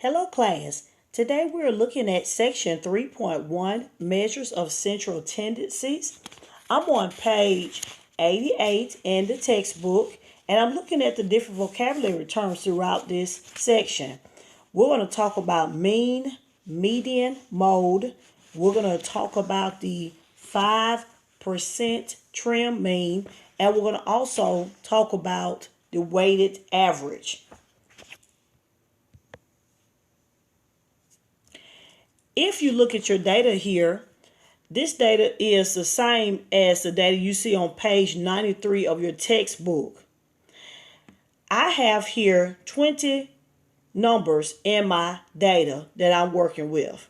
Hello class. Today we're looking at section 3.1, measures of central tendencies. I'm on page 88 in the textbook and I'm looking at the different vocabulary terms throughout this section. We're going to talk about mean, median, mode. We're going to talk about the 5% trim mean, and we're going to also talk about the weighted average. If you look at your data here, this data is the same as the data you see on page 93 of your textbook. I have here 20 numbers in my data that I'm working with.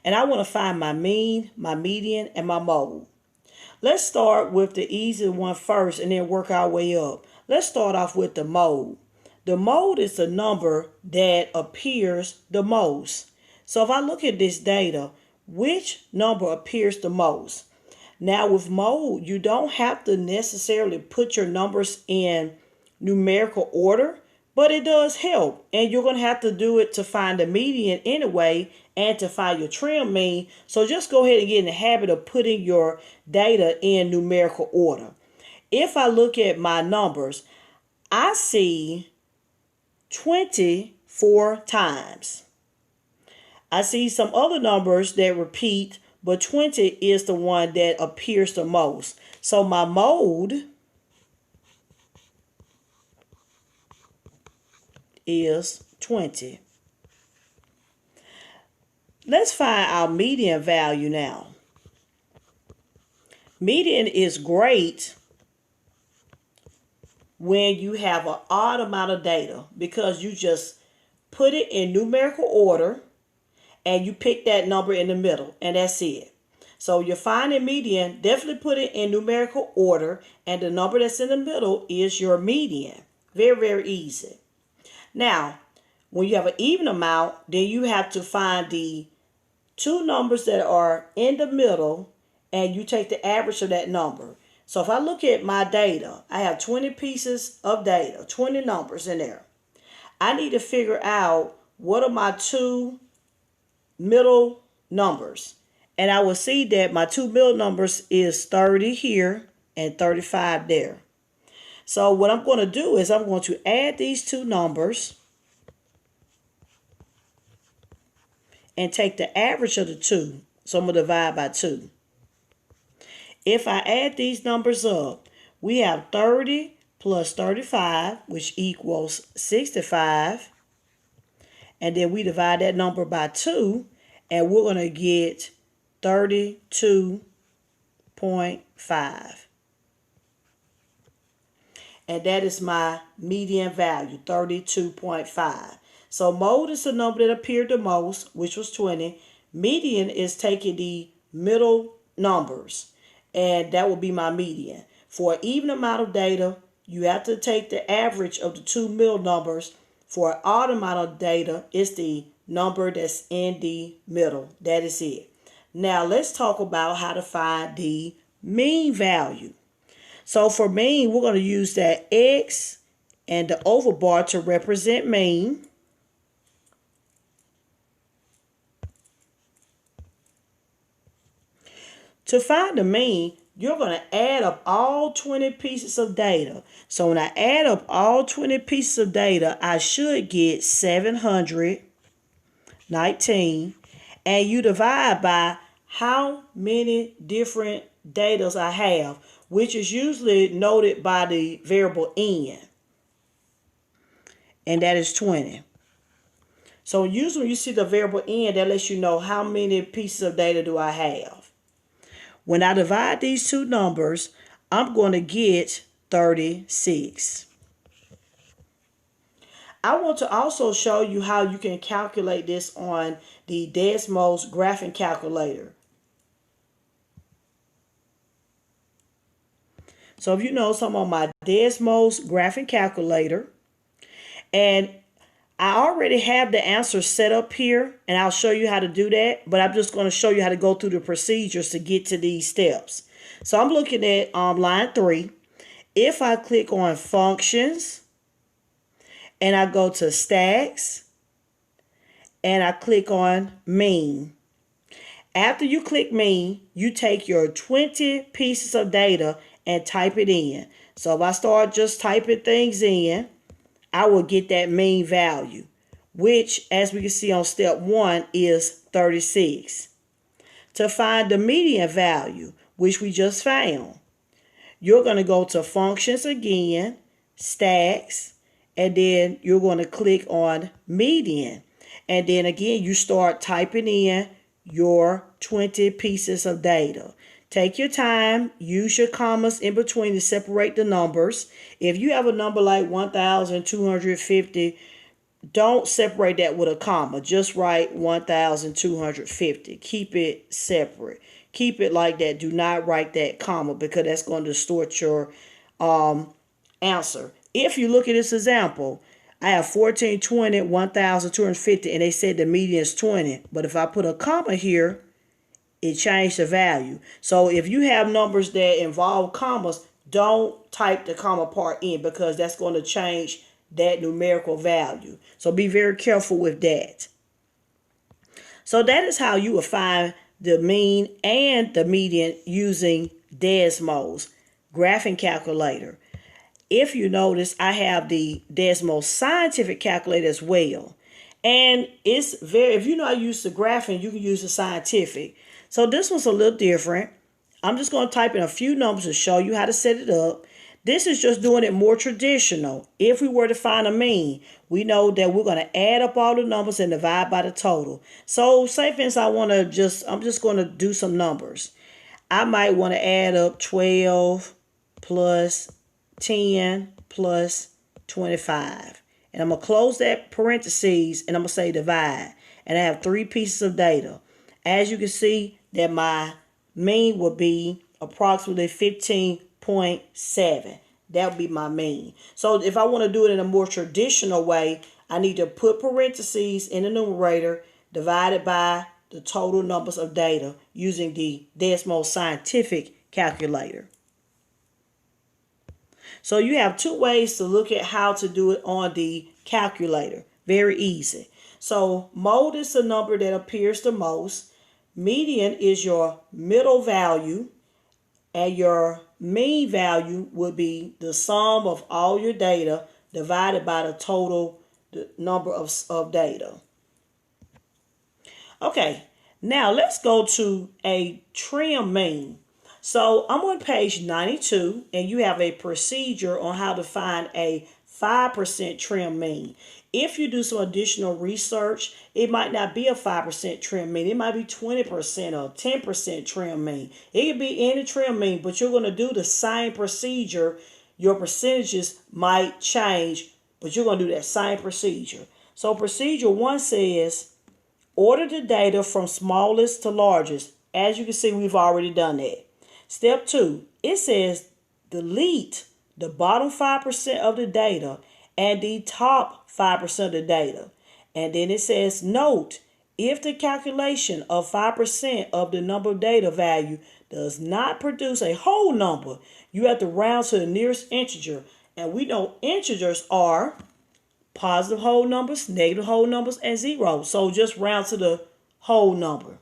And I want to find my mean, my median, and my mode. Let's start with the easy one first and then work our way up. Let's start off with the mode. The mode is the number that appears the most. So if I look at this data, which number appears the most? Now with mode, you don't have to necessarily put your numbers in numerical order, but it does help. And you're going to have to do it to find the median anyway and to find your trim mean. So just go ahead and get in the habit of putting your data in numerical order. If I look at my numbers, I see 24 times. I see some other numbers that repeat, but 20 is the one that appears the most. So my mode is 20. Let's find our median value now. Median is great when you have an odd amount of data because you just put it in numerical order and you pick that number in the middle, and that's it. So you're finding median, definitely put it in numerical order, and the number that's in the middle is your median. Very, very easy. Now, when you have an even amount, then you have to find the two numbers that are in the middle, and you take the average of that number. So if I look at my data, I have 20 pieces of data, 20 numbers in there. I need to figure out what are my two middle numbers, and I will see that my two middle numbers is 30 here and 35 there. So what I'm going to do is I'm going to add these two numbers and take the average of the two. So I'm going to divide by 2. If I add these numbers up, we have 30 plus 35, which equals 65. And then we divide that number by 2, and we're going to get 32.5. And that is my median value, 32.5. So mode is the number that appeared the most, which was 20. Median is taking the middle numbers, and that will be my median. For an even amount of data, you have to take the average of the two middle numbers. For an odd amount of data, it's the number that's in the middle. That is it. Now let's talk about how to find the mean value. So for mean, we're going to use that X and the over bar to represent mean. To find the mean, you're going to add up all 20 pieces of data. So when I add up all 20 pieces of data, I should get 719. And you divide by how many different data I have, which is usually noted by the variable n. And that is 20. So usually when you see the variable n, that lets you know how many pieces of data do I have. When I divide these two numbers, I'm going to get 36. I want to also show you how you can calculate this on the Desmos graphing calculator. So if you know, I'm on my Desmos graphing calculator, and I already have the answer set up here, and I'll show you how to do that, but I'm just going to show you how to go through the procedures to get to these steps. So I'm looking at line 3. If I click on functions and I go to stacks and I click on mean. After you click mean, you take your 20 pieces of data and type it in. So if I start just typing things in, I will get that mean value, which, as we can see on step 1, is 36. To find the median value, which we just found, you're going to go to functions again, stacks, and then you're going to click on median. And then again, you start typing in your 20 pieces of data. Take your time, use your commas in between to separate the numbers. If you have a number like 1,250, don't separate that with a comma. Just write 1,250. Keep it separate. Keep it like that. Do not write that comma because that's going to distort your answer. If you look at this example, I have 1420, 1,250, and they said the median is 20. But if I put a comma here, it changed the value. So if you have numbers that involve commas, don't type the comma part in because that's going to change that numerical value. So be very careful with that. So that is how you will find the mean and the median using Desmos graphing calculator. If you notice, I have the Desmos scientific calculator as well. And it's very, if you know how to use the graphing, you can use the scientific. So this one's a little different. I'm just going to type in a few numbers to show you how to set it up. This is just doing it more traditional. If we were to find a mean, we know that we're going to add up all the numbers and divide by the total. So say for instance, I'm just going to do some numbers. I might want to add up 12 plus 10 plus 25. And I'm going to close that parentheses and I'm going to say divide. And I have 3 pieces of data. As you can see, that my mean would be approximately 15.7. That would be my mean. So if I want to do it in a more traditional way, I need to put parentheses in the numerator divided by the total numbers of data using the Desmos scientific calculator. So you have 2 ways to look at how to do it on the calculator. Very easy. So mode is the number that appears the most. Median is your middle value. And your mean value would be the sum of all your data divided by the total number of data. Okay, now let's go to a trim mean. So I'm on page 92 and you have a procedure on how to find a 5% trim mean. If you do some additional research, it might not be a 5% trim mean. It might be 20% or 10% trim mean. It could be any trim mean, but you're going to do the same procedure. Your percentages might change, but you're going to do that same procedure. So procedure 1 says, order the data from smallest to largest. As you can see, we've already done that. Step 2, it says delete the bottom 5% of the data and the top 5% of the data. And then it says, note, if the calculation of 5% of the number of data value does not produce a whole number, you have to round to the nearest integer. And we know integers are positive whole numbers, negative whole numbers, and zeros. So just round to the whole number.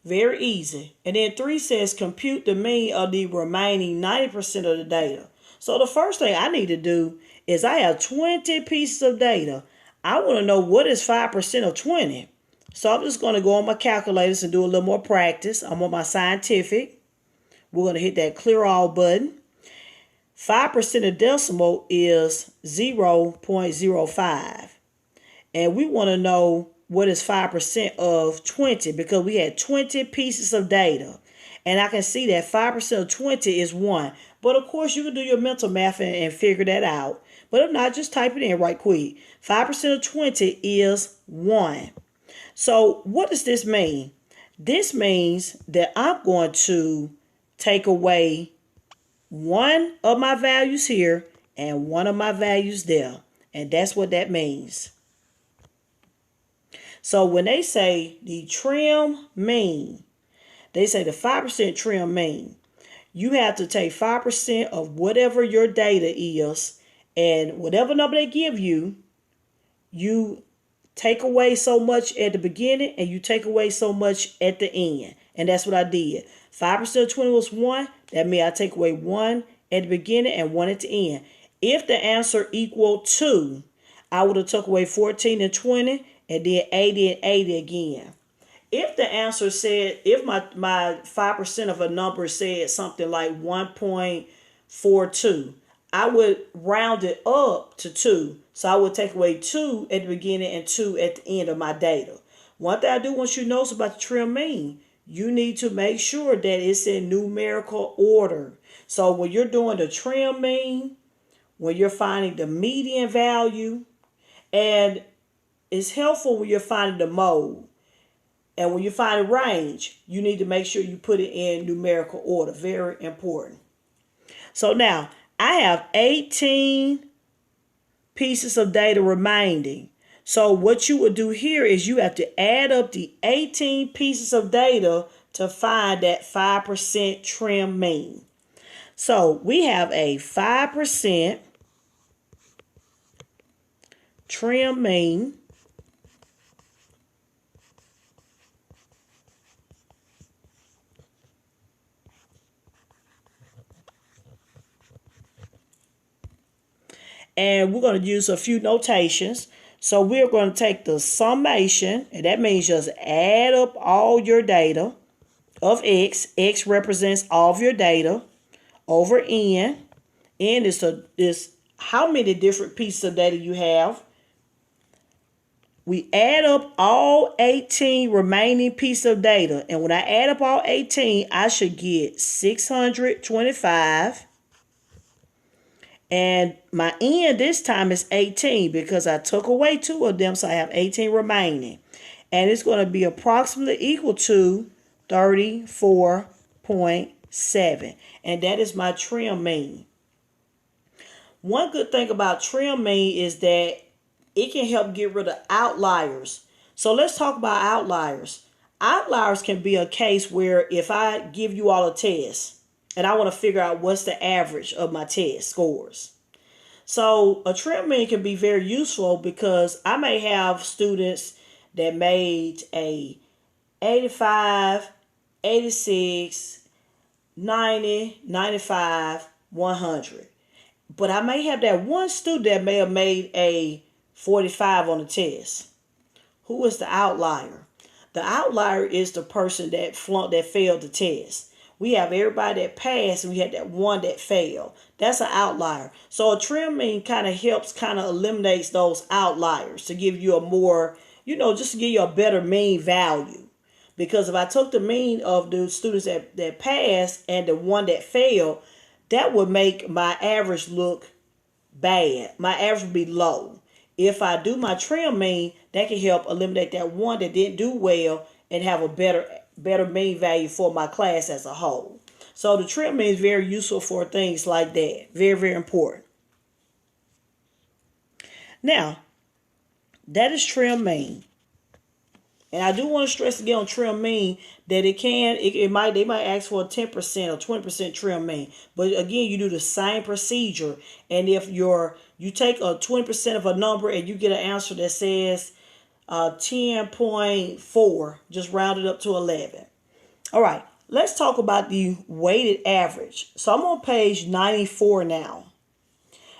Very easy. And then 3 says compute the mean of the remaining 90% of the data. So the first thing I need to do is I have 20 pieces of data. I want to know what is 5% of 20. So I'm just going to go on my calculators and do a little more practice. I'm on my scientific. We're going to hit that clear all button. 5% of decimal is 0.05. And we want to know what is 5% of 20 because we had 20 pieces of data. And I can see that 5% of 20 is 1. But of course, you can do your mental math and figure that out. But if not, just type it in right quick. 5% of 20 is 1. So what does this mean? This means that I'm going to take away one of my values here and one of my values there. And that's what that means. So when they say the trim mean, they say the 5% trim mean, you have to take 5% of whatever your data is, and whatever number they give you, you take away so much at the beginning and you take away so much at the end. And that's what I did. 5% of 20 was 1. That means I take away 1 at the beginning and 1 at the end. If the answer equaled 2, I would have took away 14 and 20 and then 80 and 80 again. If the answer said, if my 5% of a number said something like 1.42, I would round it up to 2. So I would take away 2 at the beginning and 2 at the end of my data. One thing I do want you to know about the trim mean, you need to make sure that it's in numerical order. So when you're doing the trim mean, when you're finding the median value, and it's helpful when you're finding the mode. And when you find a range, you need to make sure you put it in numerical order. Very important. So now, I have 18 pieces of data remaining. So what you would do here is you have to add up the 18 pieces of data to find that 5% trim mean. So we have a 5% trim mean. And we're going to use a few notations. So we're going to take the summation, and that means just add up all your data of X. X represents all of your data over N. N is how many different pieces of data you have. We add up all 18 remaining pieces of data. And when I add up all 18, I should get 625. And my N this time is 18 because I took away 2 of them, so I have 18 remaining. And it's going to be approximately equal to 34.7. And that is my trim mean. One good thing about trim mean is that it can help get rid of outliers. So let's talk about outliers. Outliers can be a case where if I give you all a test, and I want to figure out what's the average of my test scores. So a trim mean can be very useful because I may have students that made a 85, 86, 90, 95, 100. But I may have that one student that may have made a 45 on the test. Who is the outlier? The outlier is the person that failed the test. We have everybody that passed and we had that one that failed. That's an outlier. So a trim mean kind of eliminates those outliers to give you a more, just to give you a better mean value. Because if I took the mean of the students that passed and the one that failed, that would make my average look bad. My average would be low. If I do my trim mean, that can help eliminate that one that didn't do well and have a better mean value for my class as a whole. So the trim mean is very useful for things like that. Very, very important. Now, that is trim mean. And I do want to stress again on trim mean that they might ask for a 10% or 20% trim mean. But again, you do the same procedure. And if you take a 20% of a number and you get an answer that says 10.4, just round it up to 11. All right, let's talk about the weighted average. So I'm on page 94 now.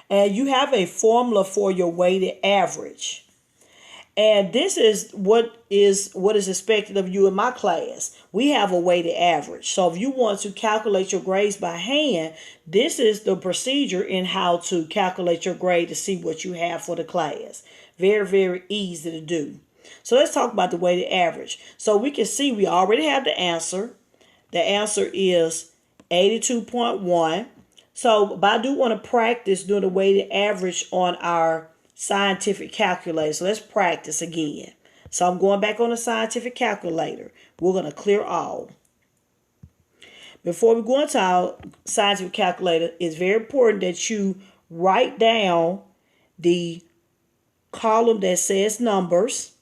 And you have a formula for your weighted average. And this is what is expected of you in my class. We have a weighted average. So if you want to calculate your grades by hand, this is the procedure in how to calculate your grade to see what you have for the class. Very, very easy to do. So let's talk about the weighted average. So we can see we already have the answer. The answer is 82.1. But I do want to practice doing the weighted average on our scientific calculator. So let's practice again. So I'm going back on the scientific calculator. We're going to clear all. Before we go into our scientific calculator, it's very important that you write down the column that says numbers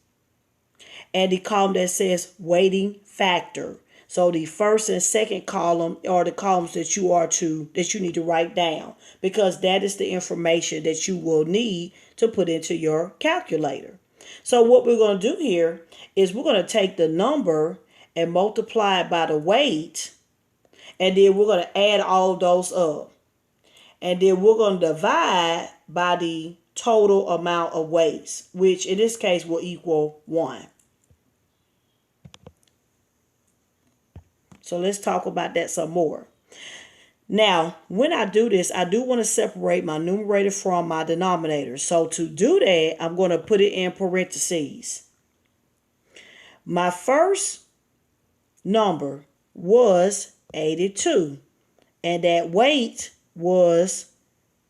and the column that says weighting factor. So the first and second column are the columns that you need to write down, because that is the information that you will need to put into your calculator. So what we're going to do here is we're going to take the number and multiply it by the weight, and then we're going to add all of those up. And then we're going to divide by the total amount of weights, which in this case will equal 1. So let's talk about that some more. Now, when I do this, I do want to separate my numerator from my denominator. So to do that, I'm going to put it in parentheses. My first number was 82, and that weight was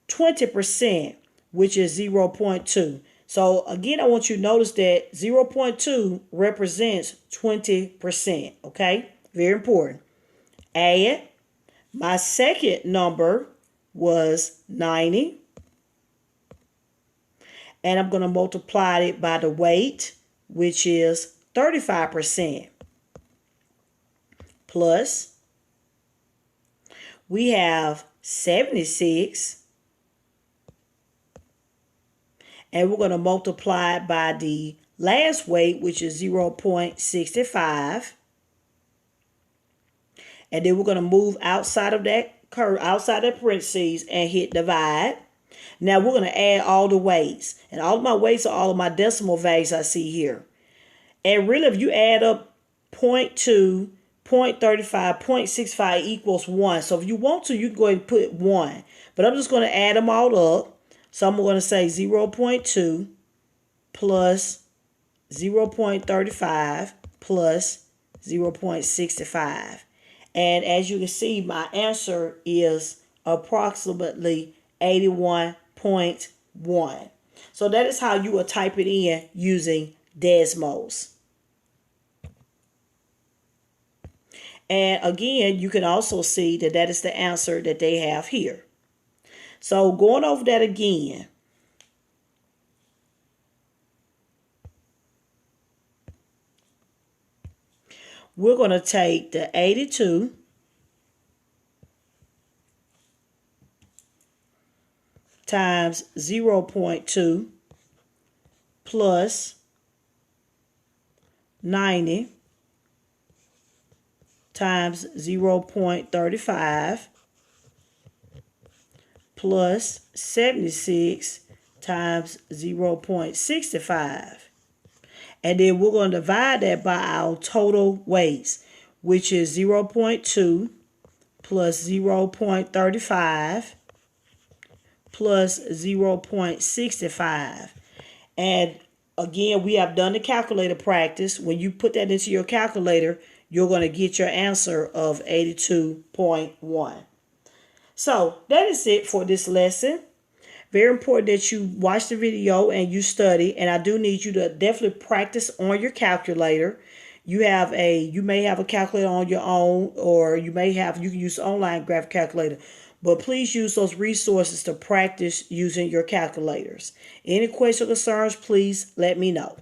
20%, which is 0.2. So again, I want you to notice that 0.2 represents 20%, okay? Very important. Add. My second number was 90, and I'm going to multiply it by the weight, which is 35%, plus we have 76, and we're going to multiply it by the last weight, which is 0.65. And then we're going to move outside of that curve, outside of parentheses, and hit divide. Now we're going to add all the weights. And all of my weights are all of my decimal values I see here. And really, if you add up 0.2, 0.35, 0.65 equals 1. So if you want to, you can go ahead and put 1. But I'm just going to add them all up. So I'm going to say 0.2 plus 0.35 plus 0.65. And as you can see, my answer is approximately 81.1. So that is how you will type it in using Desmos. And again, you can also see that that is the answer that they have here. So going over that again. We're going to take the 82 times 0.2 plus 90 times 0.35 plus 76 times 0.65. And then we're going to divide that by our total weights, which is 0.2 plus 0.35 plus 0.65. And again, we have done the calculator practice. When you put that into your calculator, you're going to get your answer of 82.1. So that is it for this lesson. Very important that you watch the video and you study. And I do need you to definitely practice on your calculator. You may have a calculator on your own, or you can use online graph calculator. But please use those resources to practice using your calculators. Any questions or concerns, please let me know.